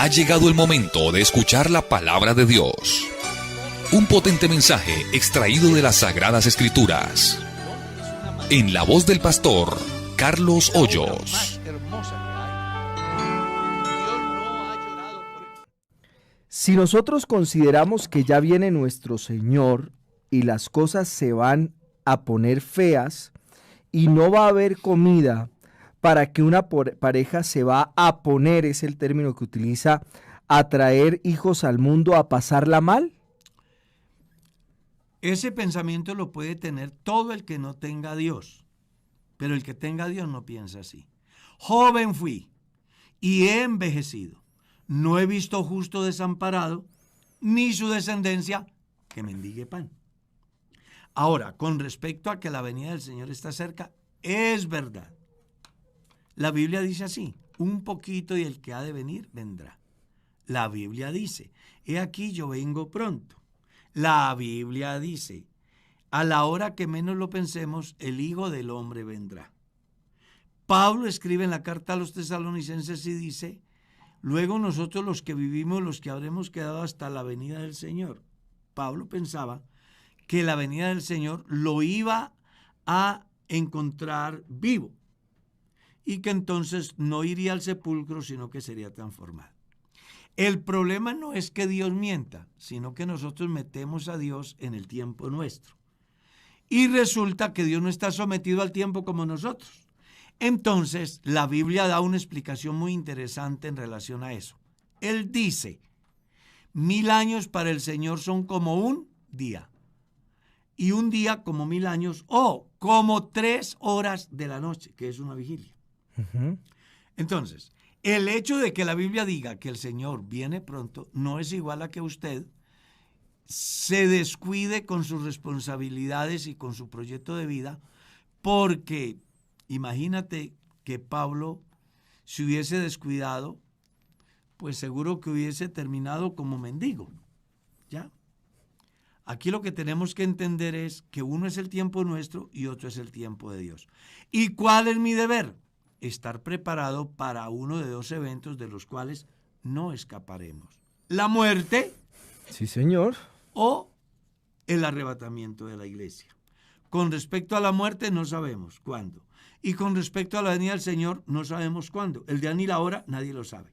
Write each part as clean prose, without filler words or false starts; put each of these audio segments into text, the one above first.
Ha llegado el momento de escuchar la palabra de Dios. Un potente mensaje extraído de las Sagradas Escrituras. En la voz del pastor Carlos Hoyos. Si nosotros consideramos que ya viene nuestro Señor y las cosas se van a poner feas y no va a haber comida para que una pareja se va a poner, es el término que utiliza, a traer hijos al mundo a pasarla mal. Ese pensamiento lo puede tener todo el que no tenga a Dios, pero el que tenga a Dios no piensa así. Joven fui y he envejecido. No he visto justo desamparado, ni su descendencia que mendigue pan. Ahora, con respecto a que la venida del Señor está cerca, es verdad. La Biblia dice así, un poquito y el que ha de venir vendrá. La Biblia dice, he aquí yo vengo pronto. La Biblia dice, a la hora que menos lo pensemos, el Hijo del Hombre vendrá. Pablo escribe en la carta a los tesalonicenses y dice, luego nosotros los que vivimos, los que habremos quedado hasta la venida del Señor. Pablo pensaba que la venida del Señor lo iba a encontrar vivo y que entonces no iría al sepulcro, sino que sería transformado. El problema no es que Dios mienta, sino que nosotros metemos a Dios en el tiempo nuestro. Y resulta que Dios no está sometido al tiempo como nosotros. Entonces, la Biblia da una explicación muy interesante en relación a eso. Él dice, 1000 años para el Señor son como un día. Y un día como 1000 años, o como 3 horas de la noche, que es una vigilia. Entonces, el hecho de que la Biblia diga que el Señor viene pronto no es igual a que usted se descuide con sus responsabilidades y con su proyecto de vida, porque imagínate que Pablo se hubiese descuidado, pues seguro que hubiese terminado como mendigo, ¿ya? Aquí lo que tenemos que entender es que uno es el tiempo nuestro y otro es el tiempo de Dios. ¿Y cuál es mi deber? Estar preparado para uno de 2 eventos de los cuales no escaparemos. La muerte. Sí, señor. O el arrebatamiento de la iglesia. Con respecto a la muerte no sabemos cuándo. Y con respecto a la venida del Señor no sabemos cuándo. El día ni la hora nadie lo sabe.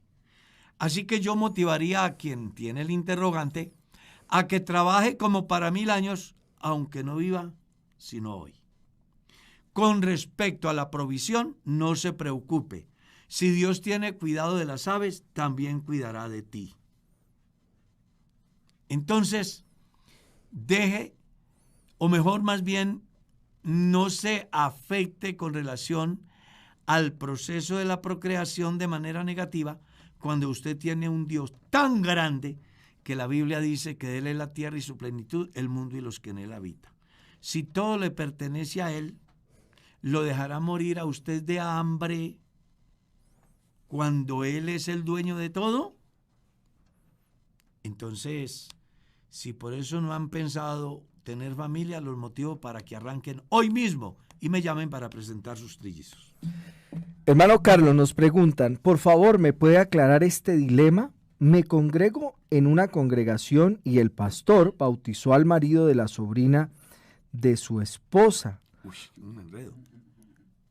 Así que yo motivaría a quien tiene el interrogante a que trabaje como para 1000 años, aunque no viva sino hoy. Con respecto a la provisión, no se preocupe. Si Dios tiene cuidado de las aves, también cuidará de ti. Entonces, deje, o mejor más bien, no se afecte con relación al proceso de la procreación de manera negativa cuando usted tiene un Dios tan grande que la Biblia dice que de Él es la tierra y su plenitud, el mundo y los que en Él habitan. Si todo le pertenece a Él, ¿lo dejará morir a usted de hambre cuando Él es el dueño de todo? Entonces, si por eso no han pensado tener familia, los motivo para que arranquen hoy mismo y me llamen para presentar sus trillizos. Hermano Carlos, nos preguntan, por favor, ¿me puede aclarar este dilema? Me congrego en una congregación y el pastor bautizó al marido de la sobrina de su esposa. Uy, un enredo.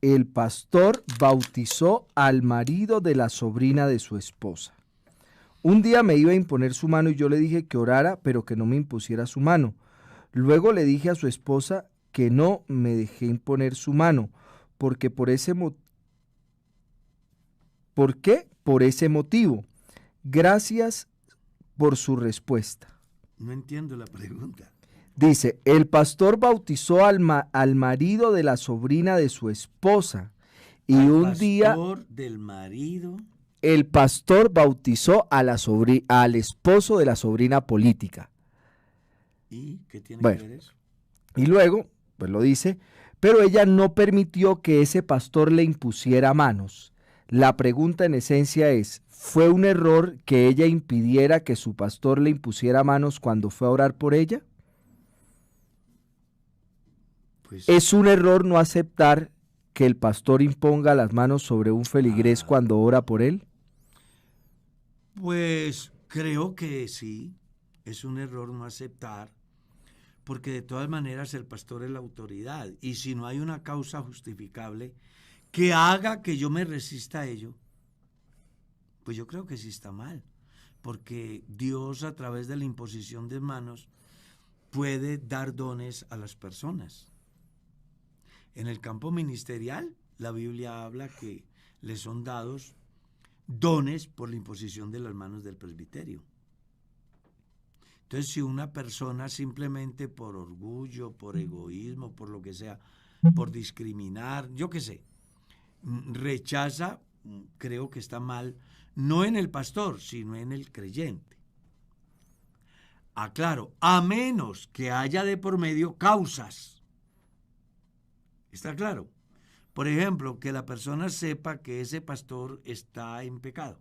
El pastor bautizó al marido de la sobrina de su esposa. Un día me iba a imponer su mano y yo le dije que orara, pero que no me impusiera su mano. Luego le dije a su esposa que no me dejé imponer su mano, porque por ese ¿Por qué? Por ese motivo. Gracias por su respuesta. No entiendo la pregunta. Dice, el pastor bautizó al marido de la sobrina de su esposa y un día... del marido. El pastor bautizó a al esposo de la sobrina política. ¿Y qué tiene Bueno, que ver eso? Y luego, pues lo dice, pero ella no permitió que ese pastor le impusiera manos. La pregunta en esencia es, ¿fue un error que ella impidiera que su pastor le impusiera manos cuando fue a orar por ella? Pues, ¿Es un error no aceptar que el pastor imponga las manos sobre un feligrés cuando ora por él? Pues creo que sí, es un error no aceptar, porque de todas maneras el pastor es la autoridad, y si no hay una causa justificable que haga que yo me resista a ello, pues yo creo que sí está mal, porque Dios a través de la imposición de manos puede dar dones a las personas. En el campo ministerial, la Biblia habla que le son dados dones por la imposición de las manos del presbiterio. Entonces, si una persona simplemente por orgullo, por egoísmo, por lo que sea, por discriminar, yo qué sé, rechaza, creo que está mal, no en el pastor, sino en el creyente. Aclaro, a menos que haya de por medio causas. ¿Está claro? Por ejemplo, que la persona sepa que ese pastor está en pecado.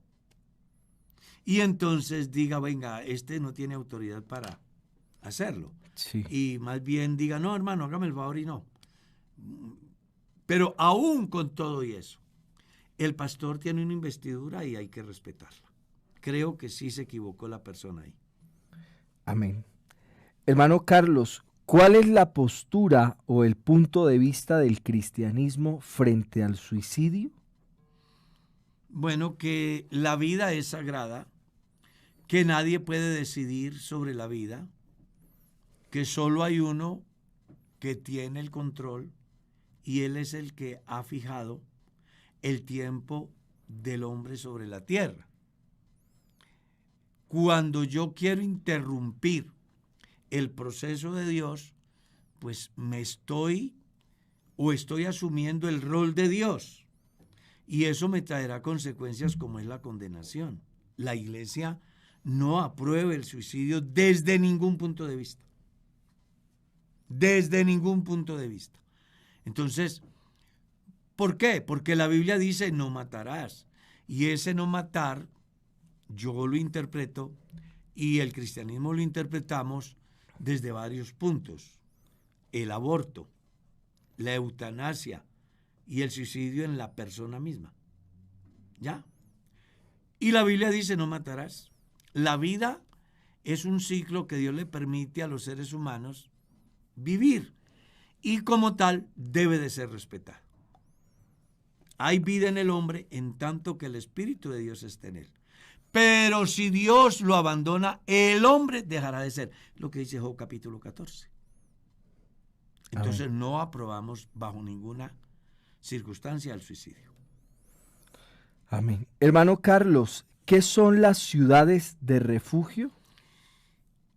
Y entonces diga, venga, este no tiene autoridad para hacerlo. Sí. Y más bien diga, no, hermano, hágame el favor y no. Pero aún con todo y eso, el pastor tiene una investidura y hay que respetarla. Creo que sí se equivocó la persona ahí. Amén. Hermano Carlos, ¿cuál es la postura o el punto de vista del cristianismo frente al suicidio? Bueno, que la vida es sagrada, que nadie puede decidir sobre la vida, que solo hay uno que tiene el control y él es el que ha fijado el tiempo del hombre sobre la tierra. Cuando yo quiero interrumpir el proceso de Dios, pues estoy asumiendo el rol de Dios. Y eso me traerá consecuencias como es la condenación. La Iglesia no aprueba el suicidio desde ningún punto de vista. Desde ningún punto de vista. Entonces, ¿por qué? Porque la Biblia dice no matarás. Y ese no matar, yo lo interpreto y el cristianismo lo interpretamos desde varios puntos. El aborto, la eutanasia y el suicidio en la persona misma. ¿Ya? Y la Biblia dice no matarás. La vida es un ciclo que Dios le permite a los seres humanos vivir y como tal debe de ser respetado. Hay vida en el hombre en tanto que el Espíritu de Dios esté en él. Pero si Dios lo abandona, el hombre dejará de ser. Lo que dice Job capítulo 14. Entonces Amén. no aprobamos bajo ninguna circunstancia el suicidio. Amén. Hermano Carlos, ¿qué son las ciudades de refugio?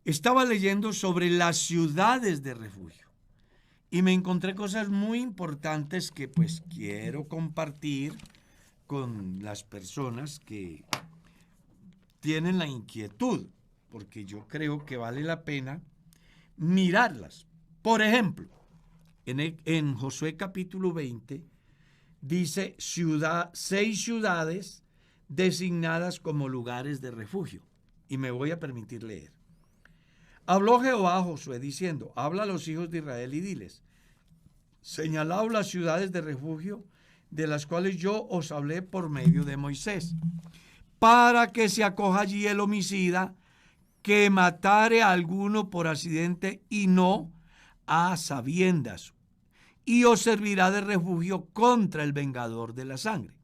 Estaba leyendo sobre las ciudades de refugio y me encontré cosas muy importantes que pues quiero compartir con las personas que tienen la inquietud, porque yo creo que vale la pena mirarlas. Por ejemplo, en Josué capítulo 20 dice 6 ciudades designadas como lugares de refugio. Y me voy a permitir leer. Habló Jehová a Josué diciendo, habla a los hijos de Israel y diles, señalaos las ciudades de refugio de las cuales yo os hablé por medio de Moisés, para que se acoja allí el homicida que matare a alguno por accidente y no a sabiendas, y os servirá de refugio contra el vengador de la sangre.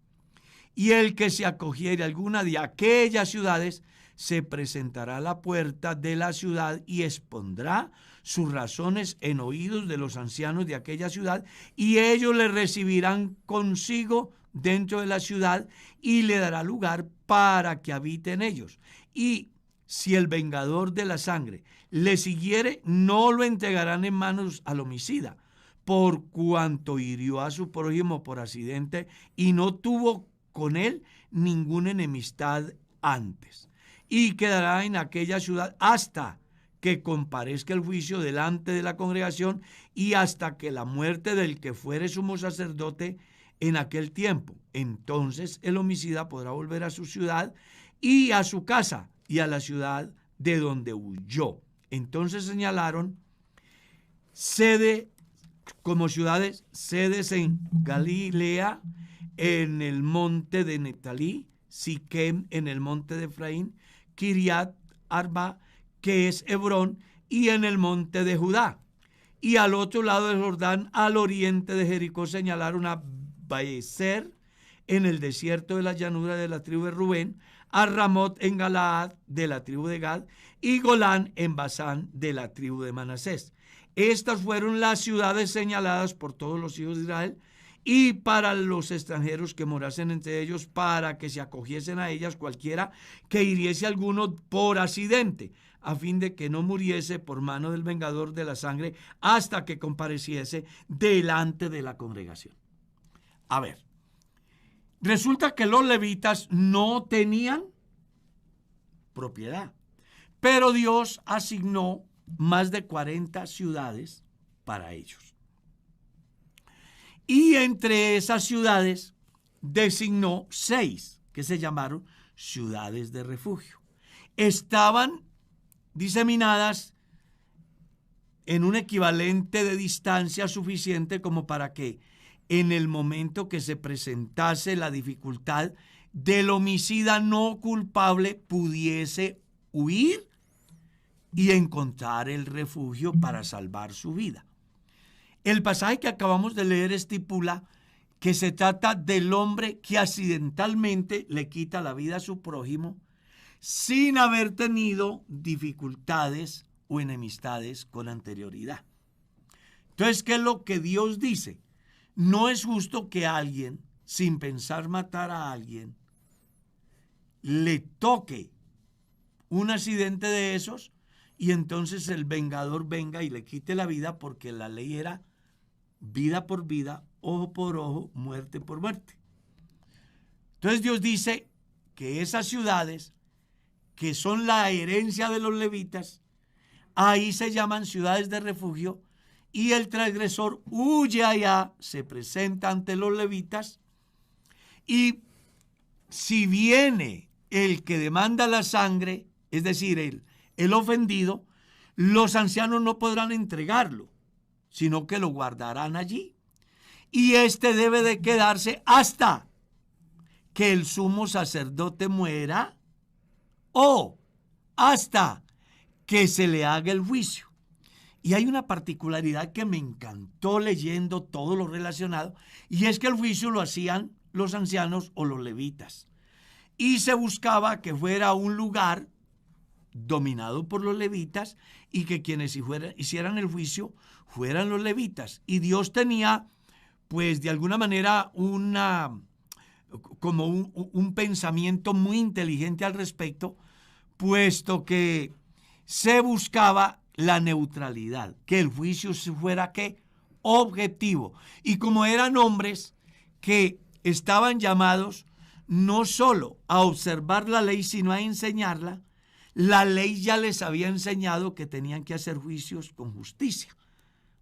Y el que se acogiere a alguna de aquellas ciudades se presentará a la puerta de la ciudad y expondrá sus razones en oídos de los ancianos de aquella ciudad, y ellos le recibirán consigo dentro de la ciudad y le dará lugar para que habite en ellos. Y si el vengador de la sangre le siguiere, no lo entregarán en manos al homicida, por cuanto hirió a su prójimo por accidente y no tuvo con él ninguna enemistad antes. Y quedará en aquella ciudad hasta que comparezca el juicio delante de la congregación y hasta que la muerte del que fuere sumo sacerdote en aquel tiempo. Entonces el homicida podrá volver a su ciudad y a su casa y a la ciudad de donde huyó. Entonces señalaron como ciudades, sedes en Galilea, en el monte de Neftalí, Siquem en el monte de Efraín, Kiriat Arba, que es Hebrón, y en el monte de Judá. Y al otro lado del Jordán, al oriente de Jericó, señalaron a Beezer en el desierto de la llanura de la tribu de Rubén, a Ramot en Galaad de la tribu de Gad, y Golán en Basán de la tribu de Manasés. Estas fueron las ciudades señaladas por todos los hijos de Israel y para los extranjeros que morasen entre ellos, para que se acogiesen a ellas cualquiera que hiriese a alguno por accidente, a fin de que no muriese por mano del vengador de la sangre hasta que compareciese delante de la congregación. A ver, resulta que los levitas no tenían propiedad, pero Dios asignó más de 40 ciudades para ellos. Y entre esas ciudades designó 6 que se llamaron ciudades de refugio. Estaban diseminadas en un equivalente de distancia suficiente como para que en el momento que se presentase la dificultad del homicida no culpable pudiese huir y encontrar el refugio para salvar su vida. El pasaje que acabamos de leer estipula que se trata del hombre que accidentalmente le quita la vida a su prójimo sin haber tenido dificultades o enemistades con anterioridad. Entonces, ¿qué es lo que Dios dice? No es justo que alguien, sin pensar matar a alguien, le toque un accidente de esos y entonces el vengador venga y le quite la vida, porque la ley era vida por vida, ojo por ojo, muerte por muerte. Entonces Dios dice que esas ciudades, que son la herencia de los levitas, ahí se llaman ciudades de refugio, y el transgresor huye allá, se presenta ante los levitas, y si viene el que demanda la sangre, es decir, el ofendido, los ancianos no podrán entregarlo, sino que lo guardarán allí. Y este debe de quedarse hasta que el sumo sacerdote muera o hasta que se le haga el juicio. Y hay una particularidad que me encantó leyendo todo lo relacionado, y es que el juicio lo hacían los ancianos o los levitas. Y se buscaba que fuera un lugar dominado por los levitas y que quienes hicieran el juicio fueran los levitas. Y Dios tenía, pues de alguna manera, un pensamiento muy inteligente al respecto, puesto que se buscaba la neutralidad, que el juicio fuera ¿qué? Objetivo. Y como eran hombres que estaban llamados no solo a observar la ley, sino a enseñarla, la ley ya les había enseñado que tenían que hacer juicios con justicia,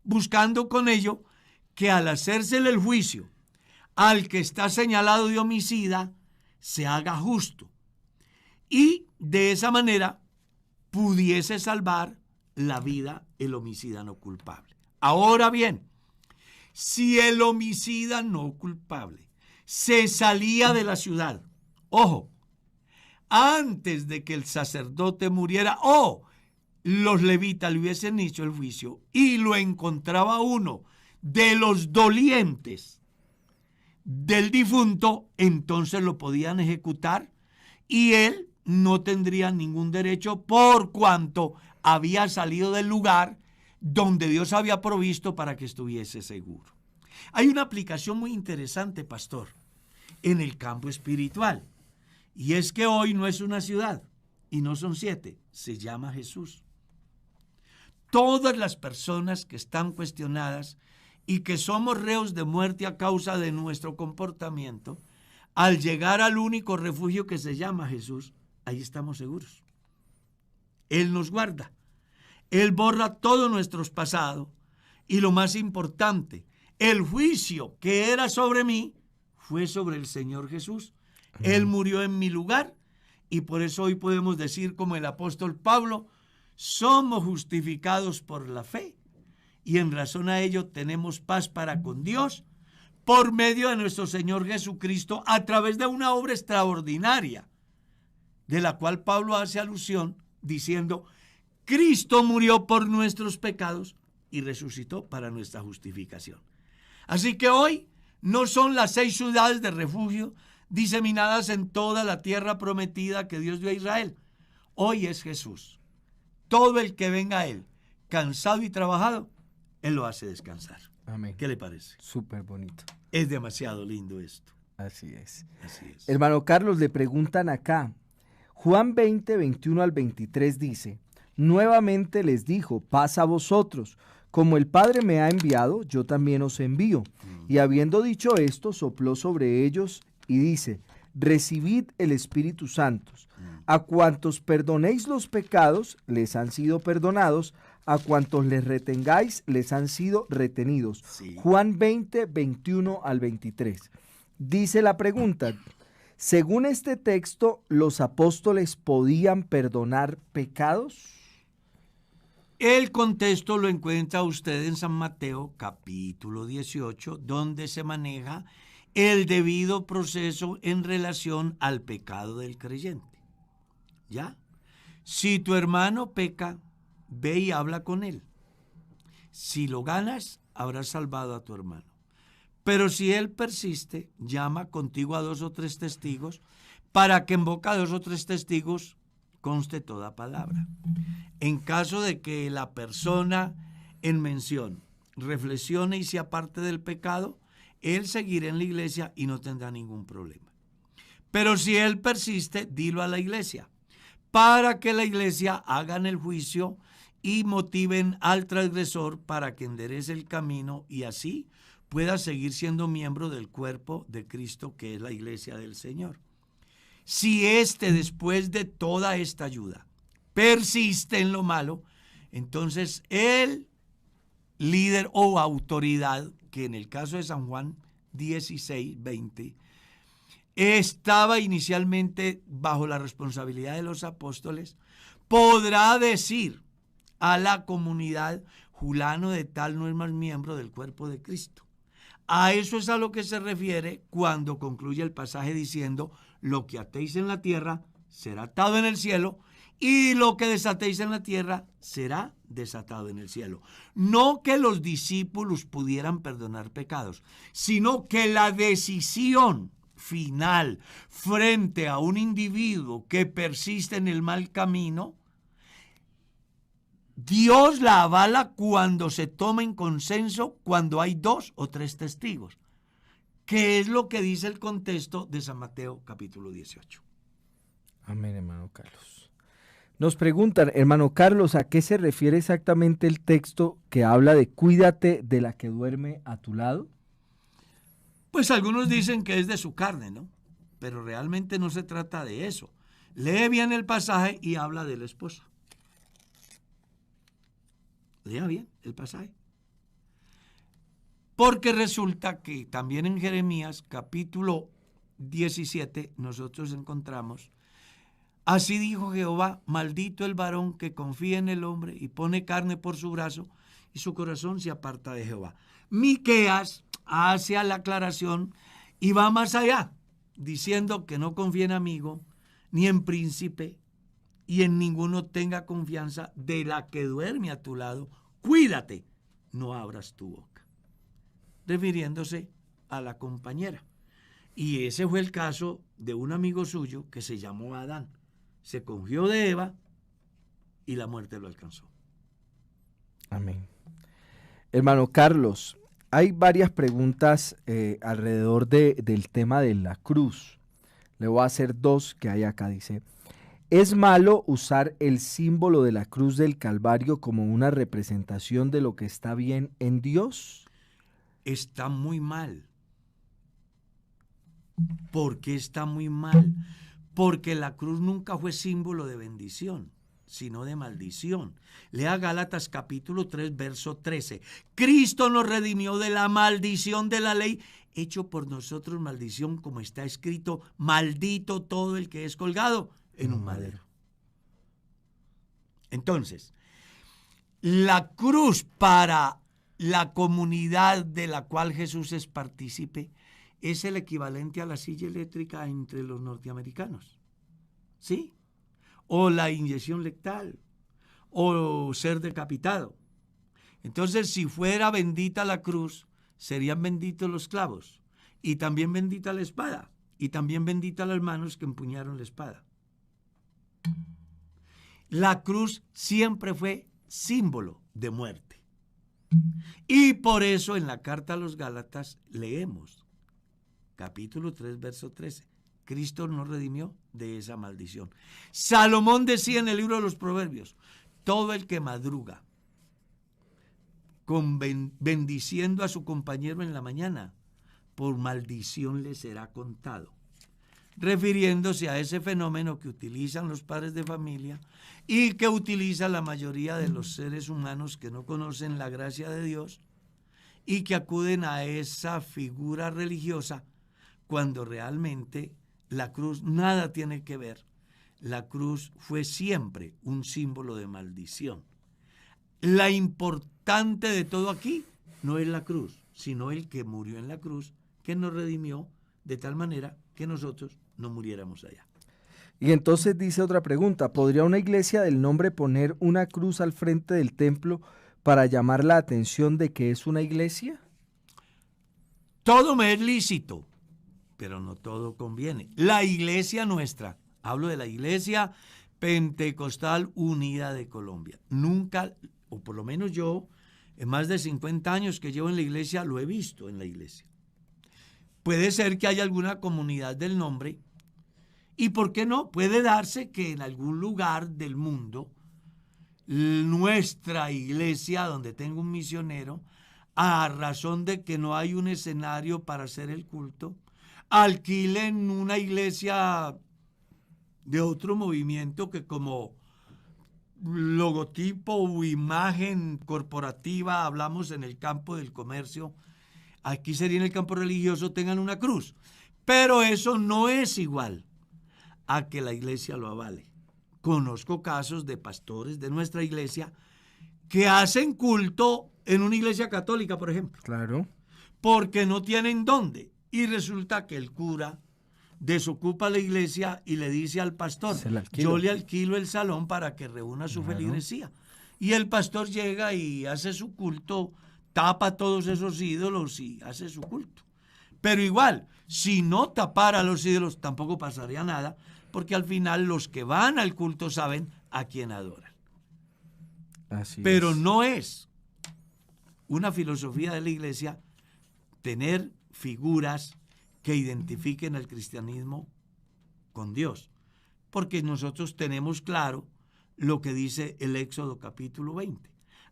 buscando con ello que al hacérsele el juicio al que está señalado de homicida, se haga justo y de esa manera pudiese salvar la vida el homicida no culpable. Ahora bien, si el homicida no culpable se salía de la ciudad, ojo, antes de que el sacerdote muriera o los levitas le hubiesen hecho el juicio y lo encontraba uno de los dolientes del difunto, entonces lo podían ejecutar y él no tendría ningún derecho por cuanto había salido del lugar donde Dios había provisto para que estuviese seguro. Hay una aplicación muy interesante, pastor, en el campo espiritual. Y es que hoy no es una ciudad y no son 7, se llama Jesús. Todas las personas que están cuestionadas y que somos reos de muerte a causa de nuestro comportamiento, al llegar al único refugio que se llama Jesús, ahí estamos seguros. Él nos guarda. Él borra todos nuestros pasados y lo más importante, el juicio que era sobre mí fue sobre el Señor Jesús. Él murió en mi lugar y por eso hoy podemos decir como el apóstol Pablo, somos justificados por la fe y en razón a ello tenemos paz para con Dios por medio de nuestro Señor Jesucristo a través de una obra extraordinaria, de la cual Pablo hace alusión diciendo: Cristo murió por nuestros pecados y resucitó para nuestra justificación. Así que hoy no son las 6 ciudades de refugio diseminadas en toda la tierra prometida que Dios dio a Israel. Hoy es Jesús. Todo el que venga a Él, cansado y trabajado, Él lo hace descansar. Amén. ¿Qué le parece? Súper bonito. Es demasiado lindo esto. Así es. Así es. Hermano Carlos, le preguntan acá. Juan 20, 21 al 23 dice: nuevamente les dijo, paz a vosotros. Como el Padre me ha enviado, yo también os envío. Y habiendo dicho esto, sopló sobre ellos y dice: recibid el Espíritu Santo. A cuantos perdonéis los pecados, les han sido perdonados. A cuantos les retengáis, les han sido retenidos. Sí. Juan 20, 21 al 23. Dice la pregunta: según este texto, ¿los apóstoles podían perdonar pecados? El contexto lo encuentra usted en San Mateo capítulo 18, donde se maneja el debido proceso en relación al pecado del creyente. ¿Ya? Si tu hermano peca, ve y habla con él. Si lo ganas, habrás salvado a tu hermano. Pero si él persiste, llama contigo a 2 o 3 testigos, para que en boca de 2 o 3 testigos conste toda palabra. En caso de que la persona en mención reflexione y se aparte del pecado, él seguirá en la iglesia y no tendrá ningún problema. Pero si él persiste, dilo a la iglesia, para que la iglesia hagan el juicio y motiven al transgresor para que enderece el camino y así pueda seguir siendo miembro del cuerpo de Cristo, que es la iglesia del Señor. Si éste, después de toda esta ayuda, persiste en lo malo, entonces el líder o autoridad, que en el caso de San Juan 16, 20, estaba inicialmente bajo la responsabilidad de los apóstoles, podrá decir a la comunidad: fulano de tal no es más miembro del cuerpo de Cristo. A eso es a lo que se refiere cuando concluye el pasaje diciendo: lo que atéis en la tierra será atado en el cielo, y lo que desatéis en la tierra será desatado en el cielo. No que los discípulos pudieran perdonar pecados, sino que la decisión final frente a un individuo que persiste en el mal camino, Dios la avala cuando se toma en consenso, cuando hay 2 o 3 testigos, que es lo que dice el contexto de San Mateo capítulo 18. Amén, hermano Carlos. Nos preguntan, hermano Carlos, ¿a qué se refiere exactamente el texto que habla de cuídate de la que duerme a tu lado? Pues algunos dicen que es de su carne, ¿no? Pero realmente no se trata de eso. Lee bien el pasaje y habla de la esposa. Lea bien el pasaje. Porque resulta que también en Jeremías capítulo 17 nosotros encontramos: así dijo Jehová, maldito el varón que confía en el hombre y pone carne por su brazo y su corazón se aparta de Jehová. Miqueas hace la aclaración y va más allá, diciendo que no confía en amigo ni en príncipe y en ninguno tenga confianza. De la que duerme a tu lado, cuídate, no abras tu boca. Refiriéndose a la compañera. Y ese fue el caso de un amigo suyo que se llamó Adán. Se cogió de Eva y la muerte lo alcanzó. Amén. Hermano Carlos, hay varias preguntas alrededor del tema de la cruz. Le voy a hacer 2 que hay acá. Dice: ¿es malo usar el símbolo de la cruz del Calvario como una representación de lo que está bien en Dios? Está muy mal. ¿Por qué está muy mal? Porque la cruz nunca fue símbolo de bendición, sino de maldición. Lea Gálatas capítulo 3, verso 13. Cristo nos redimió de la maldición de la ley, hecho por nosotros maldición, como está escrito: maldito todo el que es colgado en un madero. Entonces, la cruz para la comunidad de la cual Jesús es partícipe es el equivalente a la silla eléctrica entre los norteamericanos, ¿sí? O la inyección letal, o ser decapitado. Entonces, si fuera bendita la cruz, serían benditos los clavos, y también bendita la espada, y también bendita las manos que empuñaron la espada. La cruz siempre fue símbolo de muerte. Y por eso en la carta a los Gálatas leemos, capítulo 3, verso 13, Cristo nos redimió de esa maldición. Salomón decía en el libro de los Proverbios, todo el que madruga bendiciendo a su compañero en la mañana, por maldición le será contado, refiriéndose a ese fenómeno que utilizan los padres de familia y que utiliza la mayoría de los seres humanos que no conocen la gracia de Dios y que acuden a esa figura religiosa cuando realmente la cruz nada tiene que ver. La cruz fue siempre un símbolo de maldición. La importante de todo aquí no es la cruz, sino el que murió en la cruz, que nos redimió de tal manera que nosotros no muriéramos allá. Y entonces dice otra pregunta, ¿podría una iglesia del nombre poner una cruz al frente del templo para llamar la atención de que es una iglesia? Todo me es lícito, pero no todo conviene. La iglesia nuestra, hablo de la Iglesia Pentecostal Unida de Colombia, nunca, o por lo menos yo, en más de 50 años que llevo en la iglesia, lo he visto en la iglesia. Puede ser que haya alguna comunidad del nombre, y ¿por qué no? Puede darse que en algún lugar del mundo, nuestra iglesia, donde tengo un misionero, a razón de que no hay un escenario para hacer el culto, alquilen una iglesia de otro movimiento que como logotipo o imagen corporativa, hablamos en el campo del comercio, aquí sería en el campo religioso, tengan una cruz. Pero eso no es igual a que la iglesia lo avale. Conozco casos de pastores de nuestra iglesia que hacen culto en una iglesia católica, por ejemplo. Claro. Porque no tienen dónde. Y resulta que el cura desocupa la iglesia y le dice al pastor, yo le alquilo el salón para que reúna su feligresía. Y el pastor llega y hace su culto, tapa todos esos ídolos y hace su culto. Pero igual, si no tapara los ídolos, tampoco pasaría nada, porque al final los que van al culto saben a quién adoran. Pero no es una filosofía de la iglesia tener figuras que identifiquen al cristianismo con Dios, porque nosotros tenemos claro lo que dice el Éxodo capítulo 20.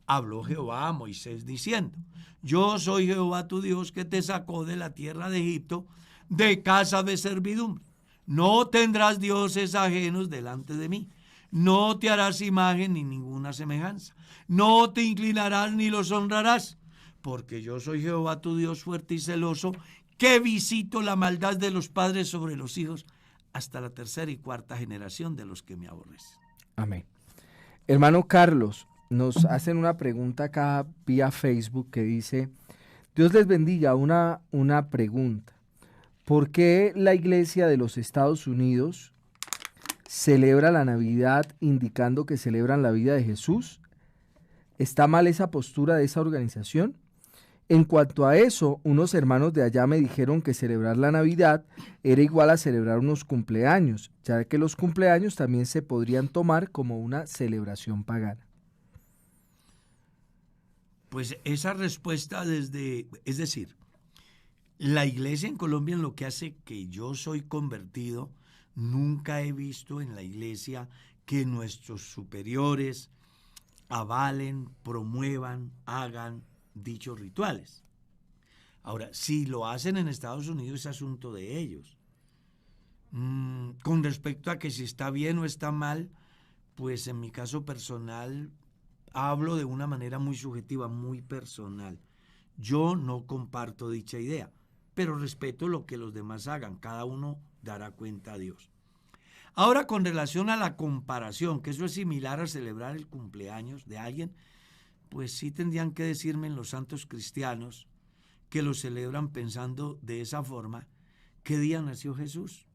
Habló Jehová a Moisés diciendo, yo soy Jehová tu Dios que te sacó de la tierra de Egipto, de casa de servidumbre. No tendrás dioses ajenos delante de mí. No te harás imagen ni ninguna semejanza. No te inclinarás ni los honrarás, porque yo soy Jehová tu Dios fuerte y celoso, que visito la maldad de los padres sobre los hijos hasta la tercera y cuarta generación de los que me aborrecen. Amén. Hermano Carlos, nos hacen una pregunta acá vía Facebook que dice, Dios les bendiga, una pregunta. ¿Por qué la Iglesia de los Estados Unidos celebra la Navidad indicando que celebran la vida de Jesús? ¿Está mal esa postura de esa organización? En cuanto a eso, unos hermanos de allá me dijeron que celebrar la Navidad era igual a celebrar unos cumpleaños, ya que los cumpleaños también se podrían tomar como una celebración pagana. Pues esa respuesta es decir, la iglesia en Colombia, en lo que hace que yo soy convertido, nunca he visto en la iglesia que nuestros superiores avalen, promuevan, hagan dichos rituales. Ahora, si lo hacen en Estados Unidos es asunto de ellos. Con respecto a que si está bien o está mal, pues en mi caso personal hablo de una manera muy subjetiva, muy personal. Yo no comparto dicha idea, pero respeto lo que los demás hagan. Cada uno dará cuenta a Dios. Ahora, con relación a la comparación, que eso es similar a celebrar el cumpleaños de alguien, pues sí tendrían que decirme los santos cristianos que lo celebran pensando de esa forma, ¿qué día nació Jesús?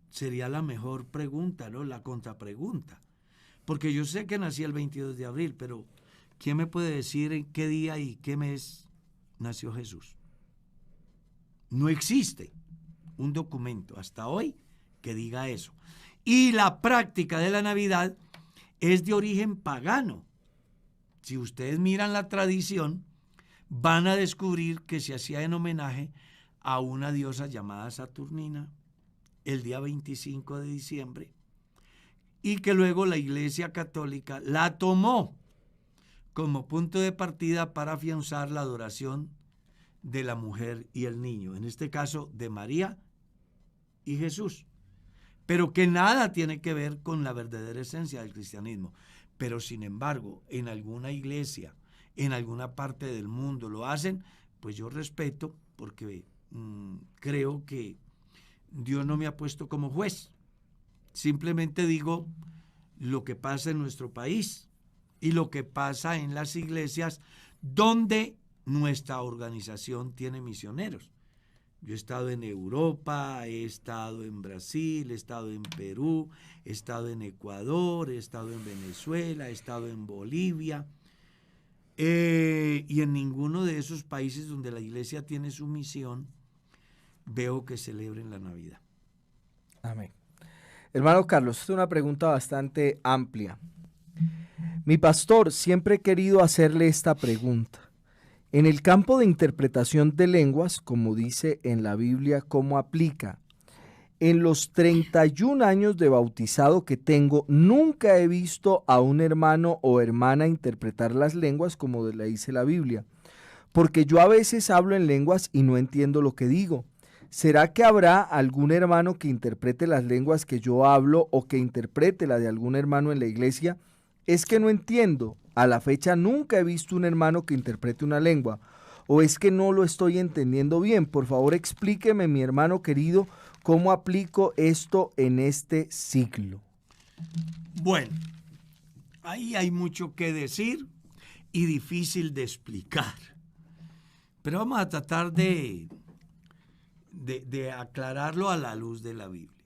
Sería la mejor pregunta, ¿no? La contrapregunta. Porque yo sé que nací el 22 de abril, pero ¿quién me puede decir en qué día y qué mes nació Jesús? No existe un documento hasta hoy que diga eso. Y la práctica de la Navidad es de origen pagano. Si ustedes miran la tradición, van a descubrir que se hacía en homenaje a una diosa llamada Saturnina el día 25 de diciembre y que luego la Iglesia Católica la tomó como punto de partida para afianzar la adoración de la mujer y el niño, en este caso de María y Jesús, pero que nada tiene que ver con la verdadera esencia del cristianismo. Pero sin embargo, en alguna iglesia, en alguna parte del mundo lo hacen, pues yo respeto, porque creo que Dios no me ha puesto como juez. Simplemente digo lo que pasa en nuestro país y lo que pasa en las iglesias donde nuestra organización tiene misioneros. Yo he estado en Europa, he estado en Brasil, he estado en Perú, he estado en Ecuador, he estado en Venezuela, he estado en Bolivia, y en ninguno de esos países donde la iglesia tiene su misión veo que celebren la Navidad. Amén. Hermano Carlos, esta es una pregunta bastante amplia. Mi pastor, siempre he querido hacerle esta pregunta. En el campo de interpretación de lenguas, como dice en la Biblia, ¿cómo aplica? En los 31 años de bautizado que tengo, nunca he visto a un hermano o hermana interpretar las lenguas como le dice la Biblia, porque yo a veces hablo en lenguas y no entiendo lo que digo. ¿Será que habrá algún hermano que interprete las lenguas que yo hablo o que interprete la de algún hermano en la iglesia? Es que no entiendo. A la fecha nunca he visto un hermano que interprete una lengua. ¿O es que no lo estoy entendiendo bien? Por favor, explíqueme, mi hermano querido, cómo aplico esto en este ciclo. Bueno, ahí hay mucho que decir y difícil de explicar. Pero vamos a tratar de aclararlo a la luz de la Biblia.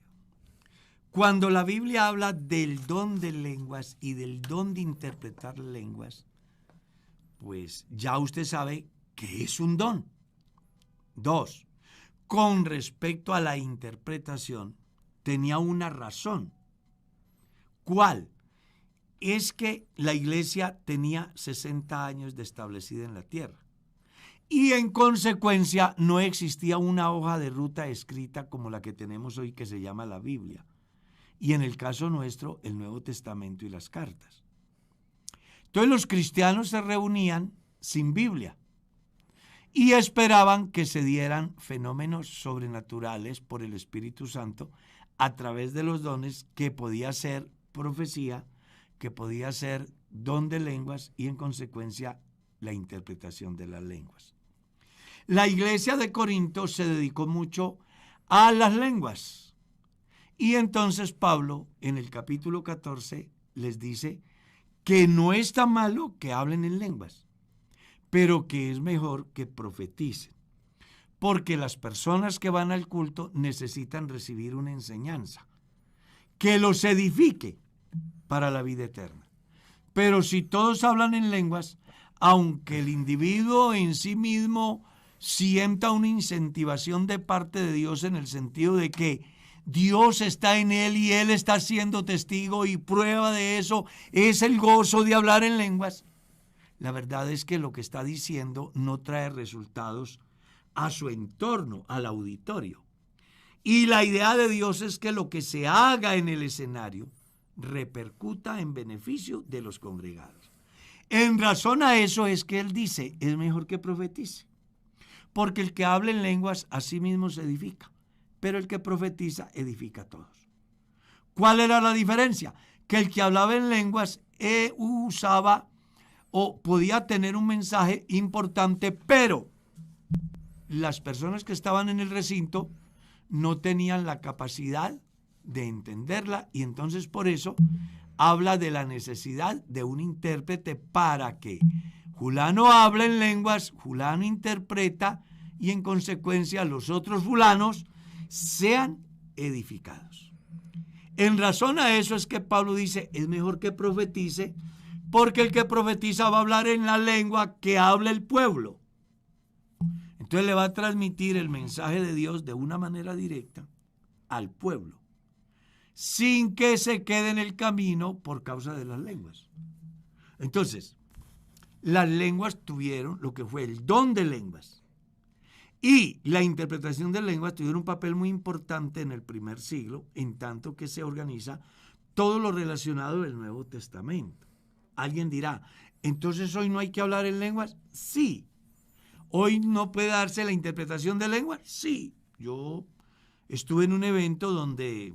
Cuando la Biblia habla del don de lenguas y del don de interpretar lenguas, pues ya usted sabe que es un don. 2, con respecto a la interpretación, tenía una razón. ¿Cuál? Es que la iglesia tenía 60 años de establecida en la tierra. Y en consecuencia no existía una hoja de ruta escrita como la que tenemos hoy que se llama la Biblia. Y en el caso nuestro, el Nuevo Testamento y las cartas. Entonces los cristianos se reunían sin Biblia y esperaban que se dieran fenómenos sobrenaturales por el Espíritu Santo a través de los dones que podía ser profecía, que podía ser don de lenguas y en consecuencia la interpretación de las lenguas. La iglesia de Corinto se dedicó mucho a las lenguas. Y entonces Pablo, en el capítulo 14, les dice que no está malo que hablen en lenguas, pero que es mejor que profeticen, porque las personas que van al culto necesitan recibir una enseñanza que los edifique para la vida eterna. Pero si todos hablan en lenguas, aunque el individuo en sí mismo sienta una incentivación de parte de Dios en el sentido de que Dios está en él y él está siendo testigo y prueba de eso es el gozo de hablar en lenguas, la verdad es que lo que está diciendo no trae resultados a su entorno, al auditorio. Y la idea de Dios es que lo que se haga en el escenario repercuta en beneficio de los congregados. En razón a eso es que él dice, es mejor que profetice, porque el que habla en lenguas a sí mismo se edifica, pero el que profetiza edifica a todos. ¿Cuál era la diferencia? Que el que hablaba en lenguas usaba o podía tener un mensaje importante, pero las personas que estaban en el recinto no tenían la capacidad de entenderla y entonces por eso habla de la necesidad de un intérprete para que fulano habla en lenguas, fulano interpreta y en consecuencia los otros fulanos sean edificados. En razón a eso es que Pablo dice, es mejor que profetice, porque el que profetiza va a hablar en la lengua que habla el pueblo. Entonces le va a transmitir el mensaje de Dios de una manera directa al pueblo, sin que se quede en el camino por causa de las lenguas. Entonces, las lenguas tuvieron lo que fue el don de lenguas. Y la interpretación de lenguas tuvieron un papel muy importante en el primer siglo, en tanto que se organiza todo lo relacionado del Nuevo Testamento. Alguien dirá, ¿entonces hoy no hay que hablar en lenguas? Sí. ¿Hoy no puede darse la interpretación de lenguas? Sí. Yo estuve en un evento donde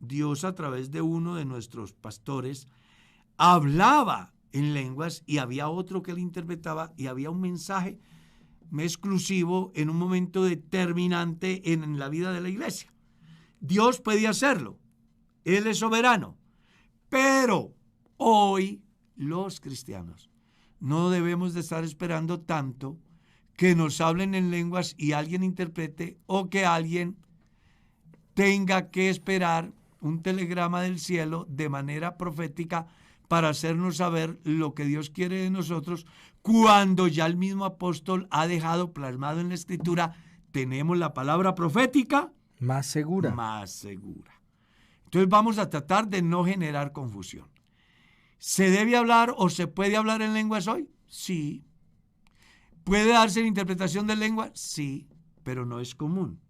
Dios, a través de uno de nuestros pastores, hablaba en lenguas y había otro que le interpretaba y había un mensaje exclusivo en un momento determinante en la vida de la iglesia. Dios puede hacerlo, Él es soberano, pero hoy los cristianos no debemos de estar esperando tanto que nos hablen en lenguas y alguien interprete, o que alguien tenga que esperar un telegrama del cielo de manera profética para hacernos saber lo que Dios quiere de nosotros, cuando ya el mismo apóstol ha dejado plasmado en la Escritura, tenemos la palabra profética más segura. Más segura. Entonces vamos a tratar de no generar confusión. ¿Se debe hablar o se puede hablar en lenguas hoy? Sí. ¿Puede darse la interpretación de lengua? Sí, pero no es común.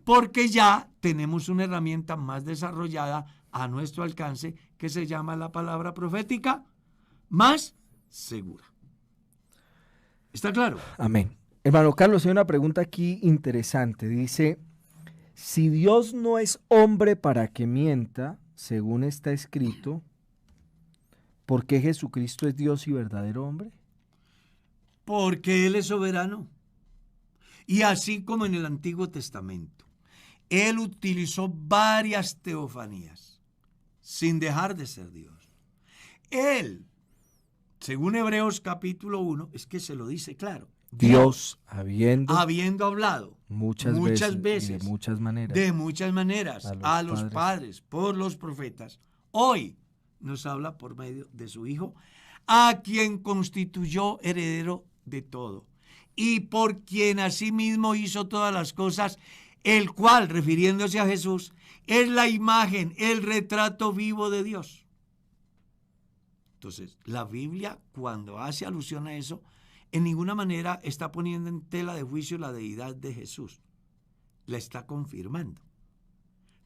Porque ya tenemos una herramienta más desarrollada a nuestro alcance que se llama la palabra profética más segura. ¿Está claro? Amén. Hermano Carlos, hay una pregunta aquí interesante. Dice, si Dios no es hombre para que mienta, según está escrito, ¿por qué Jesucristo es Dios y verdadero hombre? Porque Él es soberano. Y así como en el Antiguo Testamento, Él utilizó varias teofanías sin dejar de ser Dios. Él, según Hebreos capítulo 1, es que se lo dice claro. Dios habiendo hablado muchas veces y de muchas maneras a los padres por los profetas, hoy nos habla por medio de su Hijo, a quien constituyó heredero de todo y por quien asimismo hizo todas las cosas, el cual, refiriéndose a Jesús, es la imagen, el retrato vivo de Dios. Entonces, la Biblia, cuando hace alusión a eso, en ninguna manera está poniendo en tela de juicio la deidad de Jesús. La está confirmando.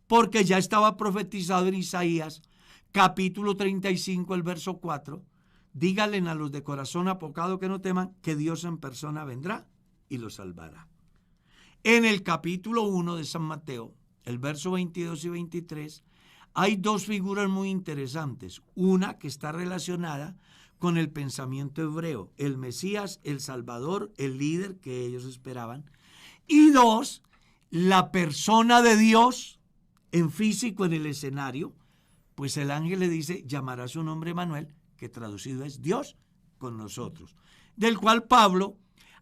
Porque ya estaba profetizado en Isaías, capítulo 35, el verso 4, díganle a los de corazón apocado que no teman, que Dios en persona vendrá y los salvará. En el capítulo 1 de San Mateo, el verso 22 y 23, hay dos figuras muy interesantes. Una que está relacionada con el pensamiento hebreo, el Mesías, el Salvador, el líder que ellos esperaban. Y dos, la persona de Dios en físico en el escenario, pues el ángel le dice, llamará su nombre Manuel, que traducido es Dios con nosotros, del cual Pablo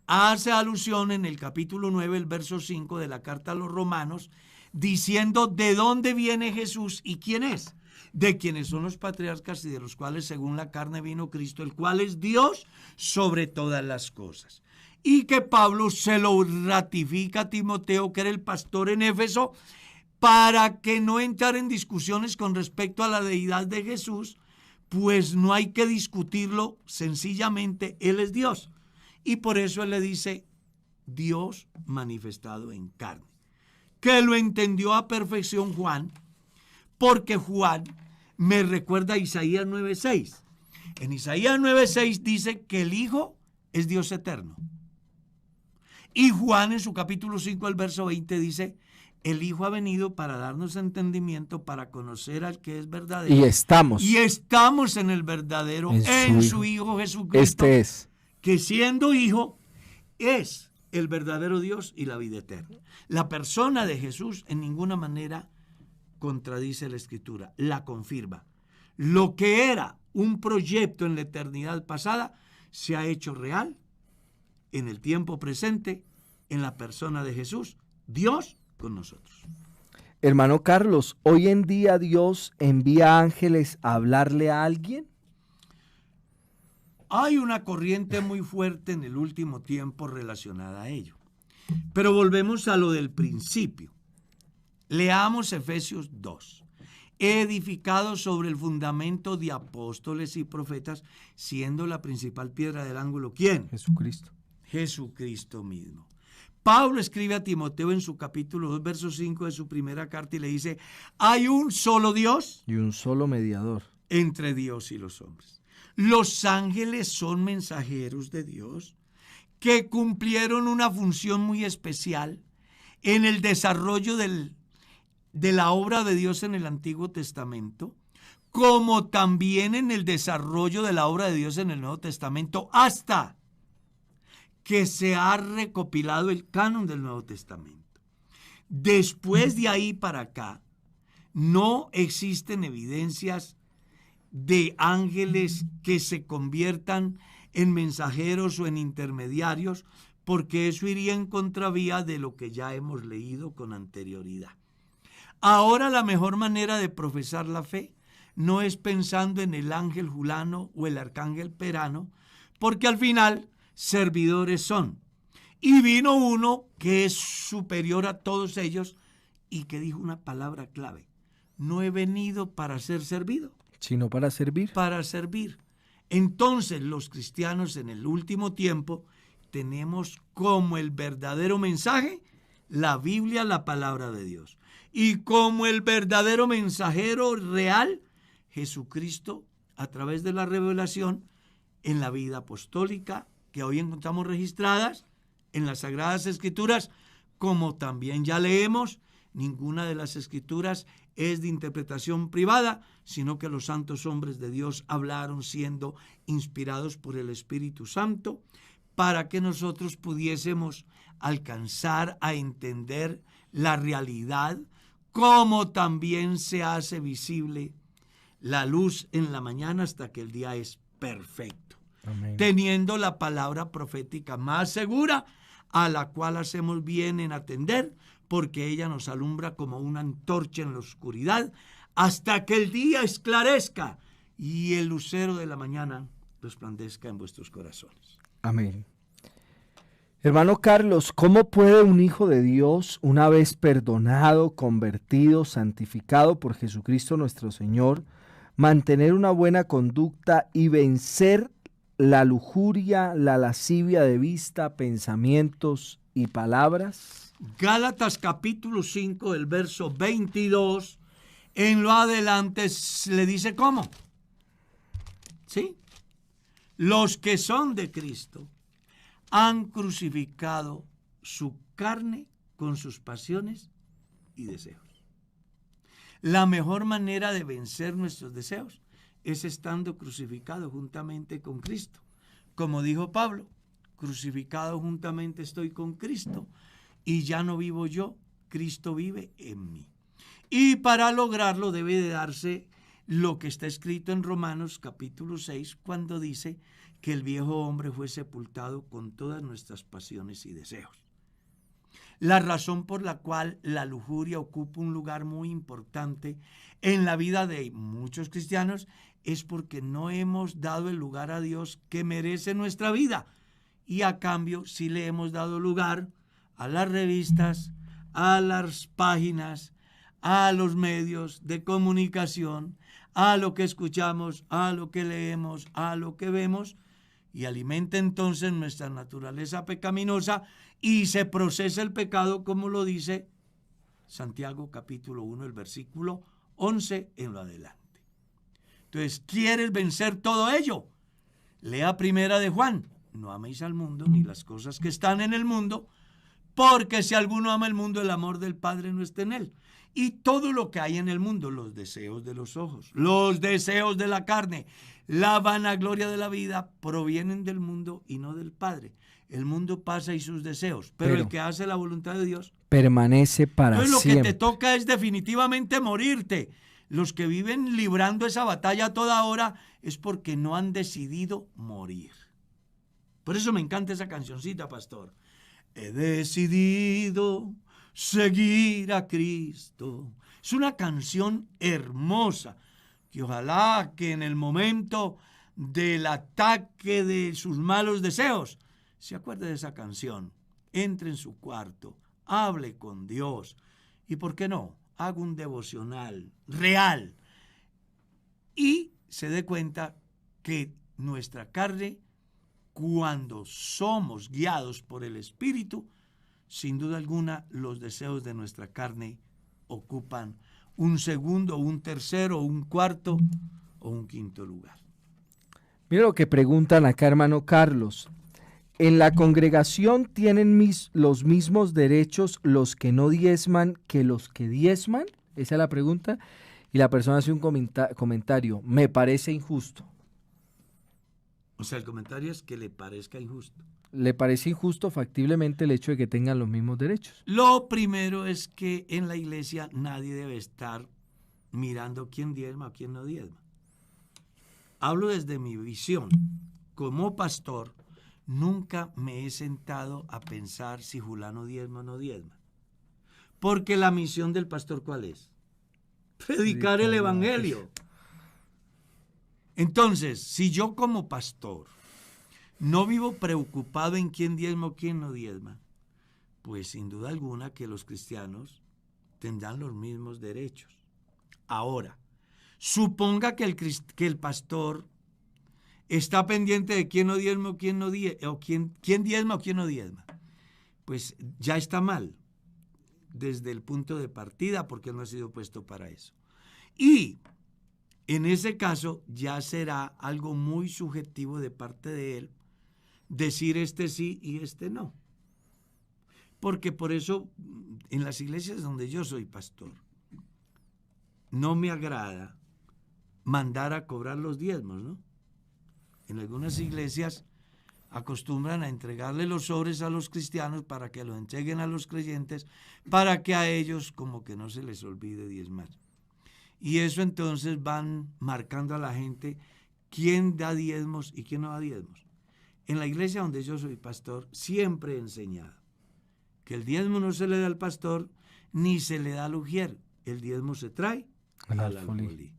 hace alusión en el capítulo 9, el verso 5 de la carta a los Romanos, diciendo de dónde viene Jesús y quién es, de quienes son los patriarcas y de los cuales según la carne vino Cristo, el cual es Dios sobre todas las cosas. Y que Pablo se lo ratifica a Timoteo, que era el pastor en Éfeso, para que no entrara en discusiones con respecto a la deidad de Jesús, pues no hay que discutirlo, sencillamente Él es Dios. Y por eso Él le dice, Dios manifestado en carne, que lo entendió a perfección Juan, porque Juan me recuerda a Isaías 9:6. En Isaías 9:6 dice que el Hijo es Dios eterno. Y Juan en su capítulo 5, el verso 20 dice, el Hijo ha venido para darnos entendimiento, para conocer al que es verdadero. Y estamos en el verdadero, en su Hijo Jesucristo. Este es. Que siendo Hijo, es el verdadero Dios y la vida eterna. La persona de Jesús en ninguna manera contradice la Escritura, la confirma. Lo que era un proyecto en la eternidad pasada se ha hecho real en el tiempo presente, en la persona de Jesús, Dios con nosotros. Hermano Carlos, ¿hoy en día Dios envía ángeles a hablarle a alguien? Hay una corriente muy fuerte en el último tiempo relacionada a ello. Pero volvemos a lo del principio. Leamos Efesios 2. Edificado sobre el fundamento de apóstoles y profetas, siendo la principal piedra del ángulo, ¿quién? Jesucristo. Jesucristo mismo. Pablo escribe a Timoteo en su capítulo 2, verso 5 de su primera carta y le dice, hay un solo Dios Y un solo mediador. entre Dios y los hombres. Los ángeles son mensajeros de Dios que cumplieron una función muy especial en el desarrollo de la obra de Dios en el Antiguo Testamento, como también en el desarrollo de la obra de Dios en el Nuevo Testamento, hasta que se ha recopilado el canon del Nuevo Testamento. Después de ahí para acá, no existen evidencias de ángeles que se conviertan en mensajeros o en intermediarios, porque eso iría en contravía de lo que ya hemos leído con anterioridad. Ahora la mejor manera de profesar la fe no es pensando en el ángel Julano o el arcángel Perano, porque al final servidores son. Y vino uno que es superior a todos ellos y que dijo una palabra clave: no he venido para ser servido, Sino para servir. para servir. Entonces los cristianos en el último tiempo tenemos como el verdadero mensaje la Biblia, la palabra de Dios. Y como el verdadero mensajero real, Jesucristo, a través de la revelación en la vida apostólica que hoy encontramos registradas en las Sagradas Escrituras, como también ya leemos, ninguna de las Escrituras es de interpretación privada, sino que los santos hombres de Dios hablaron siendo inspirados por el Espíritu Santo para que nosotros pudiésemos alcanzar a entender la realidad, como también se hace visible la luz en la mañana hasta que el día es perfecto. Amén. Teniendo la palabra profética más segura, a la cual hacemos bien en atender, porque ella nos alumbra como una antorcha en la oscuridad, hasta que el día esclarezca y el lucero de la mañana resplandezca en vuestros corazones. Amén. Hermano Carlos, ¿cómo puede un hijo de Dios, una vez perdonado, convertido, santificado por Jesucristo nuestro Señor, mantener una buena conducta y vencer la lujuria, la lascivia de vista, pensamientos y palabras? Gálatas capítulo 5, el verso 22, en lo adelante le dice cómo. ¿Sí? Los que son de Cristo han crucificado su carne con sus pasiones y deseos. La mejor manera de vencer nuestros deseos es estando crucificado juntamente con Cristo. Como dijo Pablo, crucificado juntamente estoy con Cristo y ya no vivo yo, Cristo vive en mí. Y para lograrlo debe de darse lo que está escrito en Romanos capítulo 6, cuando dice que el viejo hombre fue sepultado con todas nuestras pasiones y deseos. La razón por la cual la lujuria ocupa un lugar muy importante en la vida de muchos cristianos es porque no hemos dado el lugar a Dios que merece nuestra vida, y a cambio sí le hemos dado lugar a las revistas, a las páginas, a los medios de comunicación, a lo que escuchamos, a lo que leemos, a lo que vemos, y alimenta entonces nuestra naturaleza pecaminosa y se procesa el pecado, como lo dice Santiago capítulo 1, el versículo 11 en lo adelante. Entonces, ¿quieres vencer todo ello? Lea primera de Juan: no améis al mundo ni las cosas que están en el mundo, porque si alguno ama el mundo, el amor del Padre no está en él. Y todo lo que hay en el mundo, los deseos de los ojos, los deseos de la carne, la vanagloria de la vida, provienen del mundo y no del Padre. El mundo pasa y sus deseos, pero el que hace la voluntad de Dios permanece para entonces siempre. lo que te toca es definitivamente morirte. los que viven librando esa batalla a toda hora, es porque no han decidido morir. Por eso me encanta esa cancioncita, pastor. He decidido seguir a Cristo. Es una canción hermosa, que ojalá que en el momento del ataque de sus malos deseos, se acuerde de esa canción, entre en su cuarto, hable con Dios y, ¿por qué no?, haga un devocional real y se dé cuenta que nuestra carne, cuando somos guiados por el Espíritu, sin duda alguna los deseos de nuestra carne ocupan un segundo, un tercero, un cuarto o un quinto lugar. Mira lo que preguntan acá, hermano Carlos. ¿En la congregación tienen los mismos derechos los que no diezman que los que diezman? Esa es la pregunta. Y la persona hace un comentario. Me parece injusto. O sea, el comentario es que le parezca injusto. ¿Le parece injusto factiblemente el hecho de que tengan los mismos derechos? Lo primero es que en la iglesia nadie debe estar mirando quién diezma o quién no diezma. Hablo desde mi visión. Como pastor, nunca me he sentado a pensar si fulano diezma o no diezma. Porque la misión del pastor, ¿cuál es? Predicar el evangelio. Entonces, si yo como pastor no vivo preocupado en quién diezma o quién no diezma, pues sin duda alguna que los cristianos tendrán los mismos derechos. Ahora, suponga que el pastor está pendiente de quién no diezma o quién no diezma, o quién diezma o quién no diezma. Pues ya está mal desde el punto de partida, porque no ha sido puesto para eso. Y en ese caso ya será algo muy subjetivo de parte de él decir este sí y este no. Porque por eso en las iglesias donde yo soy pastor, no me agrada mandar a cobrar los diezmos, ¿no? En algunas iglesias acostumbran a entregarle los sobres a los cristianos para que los entreguen a los creyentes, para que a ellos como que no se les olvide diezmar. Y eso entonces van marcando a la gente quién da diezmos y quién no da diezmos. En la iglesia donde yo soy pastor siempre he enseñado que el diezmo no se le da al pastor ni se le da al ujier. El diezmo se trae al alfolí.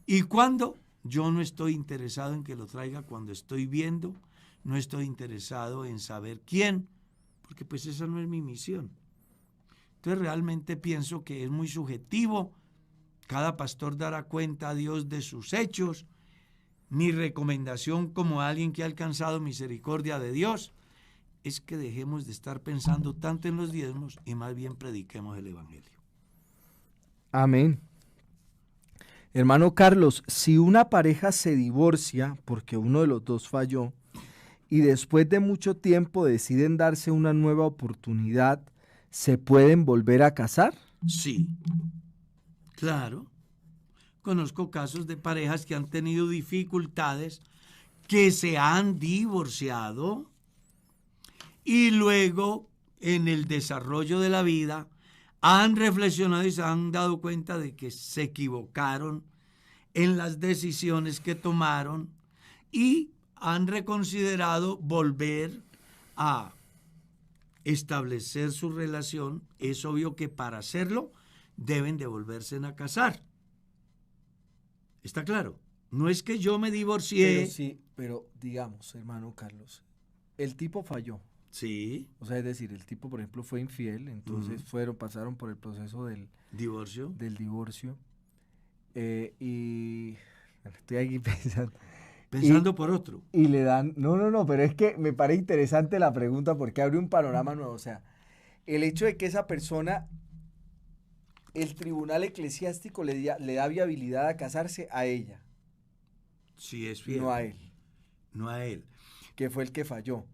Y cuando yo no estoy interesado en que lo traiga, cuando estoy viendo, no estoy interesado en saber quién, porque pues esa no es mi misión. Entonces realmente pienso que es muy subjetivo. Cada pastor dará cuenta a Dios de sus hechos. Mi recomendación como alguien que ha alcanzado misericordia de Dios es que dejemos de estar pensando tanto en los diezmos y más bien prediquemos el evangelio. Amén. Hermano Carlos, si una pareja se divorcia porque uno de los dos falló y después de mucho tiempo deciden darse una nueva oportunidad, ¿se pueden volver a casar? Sí, claro. Conozco casos de parejas que han tenido dificultades, que se han divorciado y luego en el desarrollo de la vida han reflexionado y se han dado cuenta de que se equivocaron en las decisiones que tomaron y han reconsiderado volver a establecer su relación. Es obvio que para hacerlo deben de volverse a casar. ¿Está claro? No es que yo me divorcié. Pero sí, pero digamos, hermano Carlos, el tipo falló. Sí. O sea, es decir, el tipo, por ejemplo, fue infiel, entonces pasaron por el proceso del divorcio. Y bueno, estoy aquí pensando por otro. Y le dan, no, pero es que me parece interesante la pregunta porque abre un panorama nuevo. O sea, el hecho de que esa persona, el tribunal eclesiástico le da viabilidad a casarse a ella. Sí, es fiel. No a él. No a él. Que fue el que falló.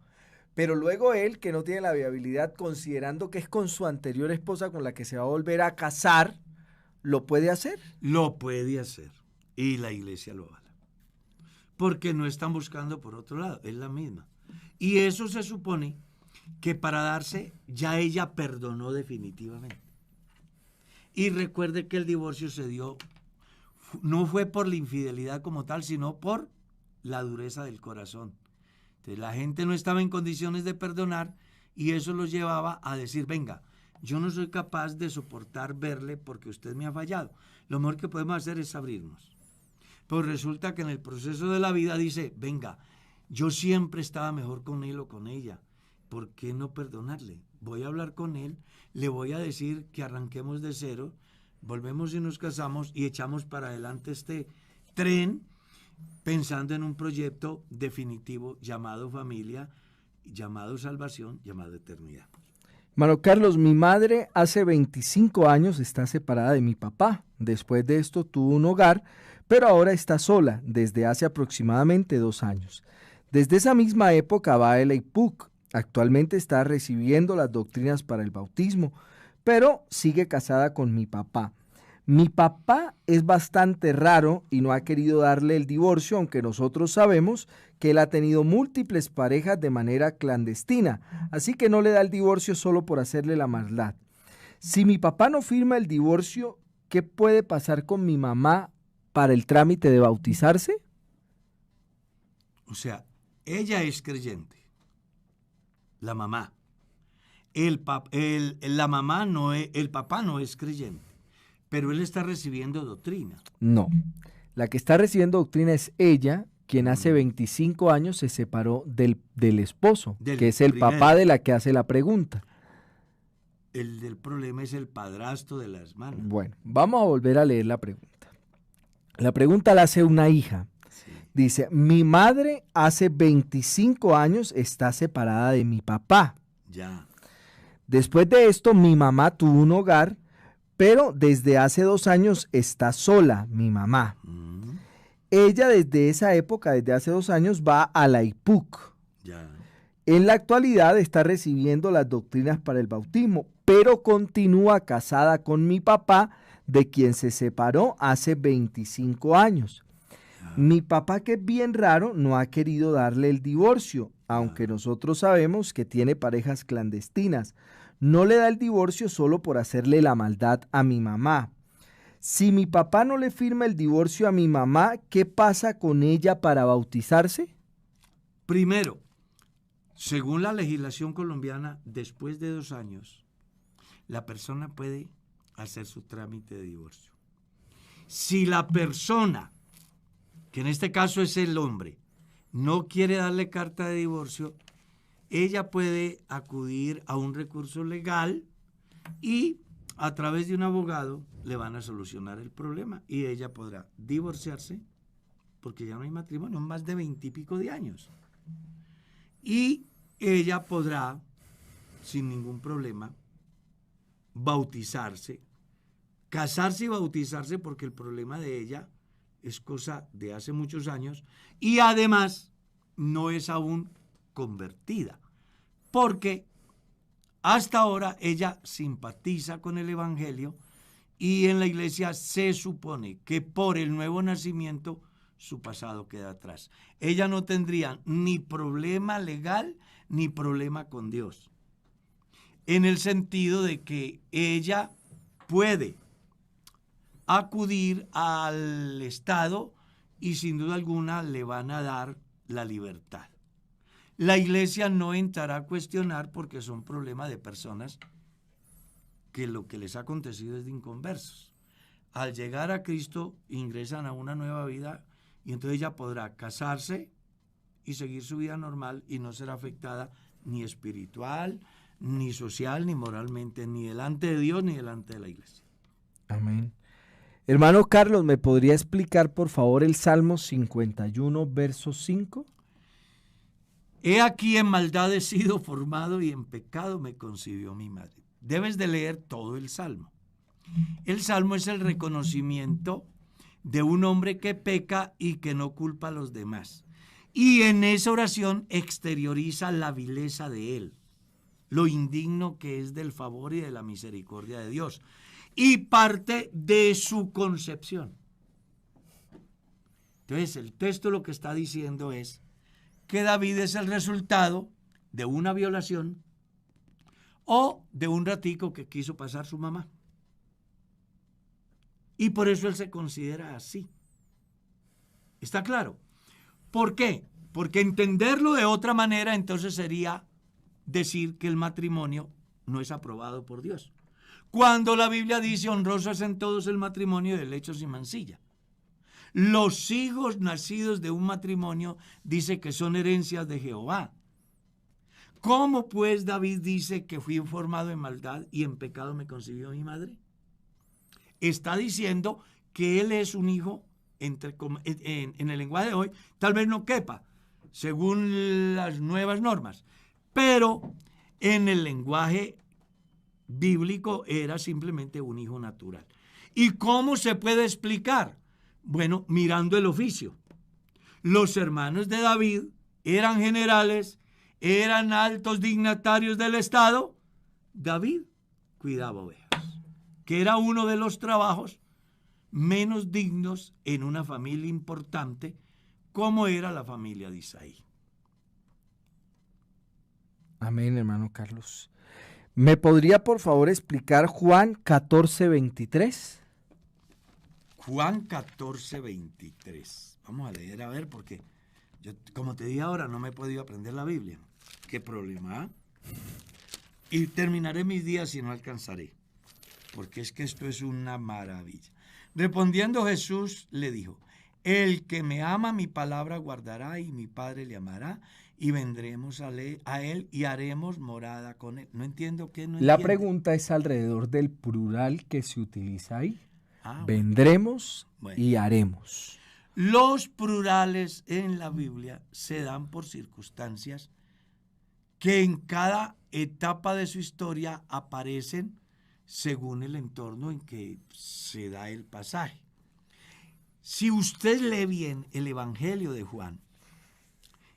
Pero luego él, que no tiene la viabilidad, considerando que es con su anterior esposa con la que se va a volver a casar, ¿lo puede hacer? Lo puede hacer. Y la iglesia lo avala. Porque no están buscando por otro lado, es la misma. Y eso se supone que para darse, ya ella perdonó definitivamente. Y recuerde que el divorcio se dio no fue por la infidelidad como tal, sino por la dureza del corazón. Entonces la gente no estaba en condiciones de perdonar y eso los llevaba a decir, venga, yo no soy capaz de soportar verle porque usted me ha fallado. Lo mejor que podemos hacer es abrirnos. Pero resulta que en el proceso de la vida dice, venga, yo siempre estaba mejor con él o con ella. ¿Por qué no perdonarle? Voy a hablar con él, le voy a decir que arranquemos de cero, volvemos y nos casamos y echamos para adelante este tren pensando en un proyecto definitivo llamado familia, llamado salvación, llamado eternidad. Hermano Carlos, mi madre hace 25 años está separada de mi papá. Después de esto tuvo un hogar, pero ahora está sola desde hace aproximadamente 2 años. Desde esa misma época va a la IPUC. Actualmente está recibiendo las doctrinas para el bautismo, pero sigue casada con mi papá. Mi papá es bastante raro y no ha querido darle el divorcio, aunque nosotros sabemos que él ha tenido múltiples parejas de manera clandestina, así que no le da el divorcio solo por hacerle la maldad. Si mi papá no firma el divorcio, ¿qué puede pasar con mi mamá para el trámite de bautizarse? O sea, ella es creyente, la mamá. El papá no es creyente. Pero él está recibiendo doctrina. No, la que está recibiendo doctrina es ella, quien hace 25 años se separó del esposo, que es el primero. papá de la que hace la pregunta. El del problema es el padrastro de la hermana. Bueno, vamos a volver a leer la pregunta. La pregunta la hace una hija. Sí. Dice, mi madre hace 25 años está separada de mi papá. Ya. Después de esto, mi mamá tuvo un hogar, pero desde hace 2 años está sola, mi mamá. Ella desde esa época, desde hace 2 años, va a la IPUC. Ya. En la actualidad está recibiendo las doctrinas para el bautismo, pero continúa casada con mi papá, de quien se separó hace 25 años. Mi papá, que es bien raro, no ha querido darle el divorcio, aunque nosotros sabemos que tiene parejas clandestinas. No le da el divorcio solo por hacerle la maldad a mi mamá. Si mi papá no le firma el divorcio a mi mamá, ¿qué pasa con ella para bautizarse? Primero, según la legislación colombiana, después de 2 años, la persona puede hacer su trámite de divorcio. Si la persona, que en este caso es el hombre, no quiere darle carta de divorcio, ella puede acudir a un recurso legal y a través de un abogado le van a solucionar el problema y ella podrá divorciarse porque ya no hay matrimonio, más de 20 y pico de años. Y ella podrá, sin ningún problema, bautizarse, casarse y bautizarse porque el problema de ella es cosa de hace muchos años y además no es aún convertida, porque hasta ahora ella simpatiza con el Evangelio y en la iglesia se supone que por el nuevo nacimiento su pasado queda atrás. Ella no tendría ni problema legal ni problema con Dios, en el sentido de que ella puede acudir al Estado y sin duda alguna le van a dar la libertad. La iglesia no entrará a cuestionar porque son problemas de personas que lo que les ha acontecido es de inconversos. Al llegar a Cristo ingresan a una nueva vida y entonces ella podrá casarse y seguir su vida normal y no será afectada ni espiritual, ni social, ni moralmente, ni delante de Dios, ni delante de la iglesia. Amén. Hermano Carlos, ¿me podría explicar por favor el Salmo 51, verso 5? He aquí en maldad he sido formado y en pecado me concibió mi madre. Debes de leer todo el Salmo. El Salmo es el reconocimiento de un hombre que peca y que no culpa a los demás. Y en esa oración exterioriza la vileza de él, lo indigno que es del favor y de la misericordia de Dios. Y parte de su concepción. Entonces el texto lo que está diciendo es que David es el resultado de una violación o de un ratico que quiso pasar su mamá. Y por eso él se considera así. ¿Está claro? ¿Por qué? Porque entenderlo de otra manera entonces sería decir que el matrimonio no es aprobado por Dios. Cuando la Biblia dice honroso es en todos el matrimonio de lechos y mancilla. Los hijos nacidos de un matrimonio dice que son herencias de Jehová. ¿Cómo pues David dice que fui formado en maldad y en pecado me concibió mi madre? Está diciendo que él es un hijo, en el lenguaje de hoy, tal vez no quepa, según las nuevas normas, pero en el lenguaje bíblico era simplemente un hijo natural. ¿Y cómo se puede explicar? Bueno, mirando el oficio. Los hermanos de David eran generales, eran altos dignatarios del Estado. David cuidaba ovejas, que era uno de los trabajos menos dignos en una familia importante como era la familia de Isaí. Amén, hermano Carlos. ¿Me podría por favor explicar Juan 14:23? Juan 14:23. Vamos a leer a ver, porque yo, como te dije ahora, no me he podido aprender la Biblia. ¿Qué problema? ¿Eh? Y terminaré mis días y no alcanzaré, porque es que esto es una maravilla. Respondiendo Jesús le dijo: el que me ama mi palabra guardará, y mi Padre le amará, y vendremos a él y haremos morada con él. No entiendo qué no entiende. La pregunta es alrededor del plural que se utiliza ahí. Vendremos bueno. Y haremos. Los plurales en la Biblia se dan por circunstancias que en cada etapa de su historia aparecen según el entorno en que se da el pasaje. Si usted lee bien el Evangelio de Juan,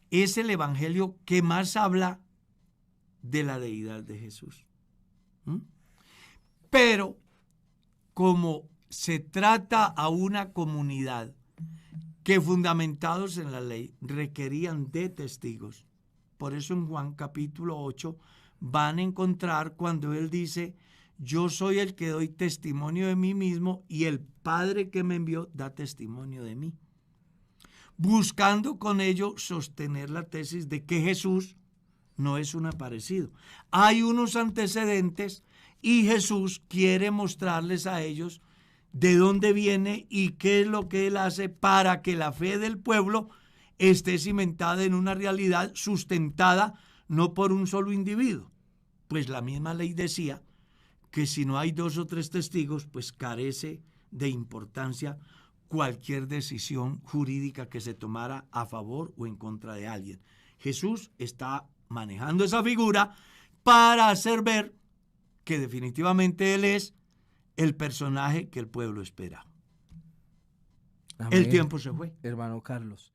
es el Evangelio que más habla de la deidad de Jesús. Pero como se trata a una comunidad que, fundamentados en la ley, requerían de testigos, por eso en Juan capítulo 8 van a encontrar cuando él dice: yo soy el que doy testimonio de mí mismo y el Padre que me envió da testimonio de mí. Buscando con ello sostener la tesis de que Jesús no es un aparecido. Hay unos antecedentes y Jesús quiere mostrarles a ellos de dónde viene y qué es lo que él hace para que la fe del pueblo esté cimentada en una realidad sustentada no por un solo individuo. Pues la misma ley decía que si no hay 2 o 3 testigos, pues carece de importancia cualquier decisión jurídica que se tomara a favor o en contra de alguien. Jesús está manejando esa figura para hacer ver que definitivamente él es el personaje que el pueblo espera. Amén. El tiempo se fue. Hermano Carlos.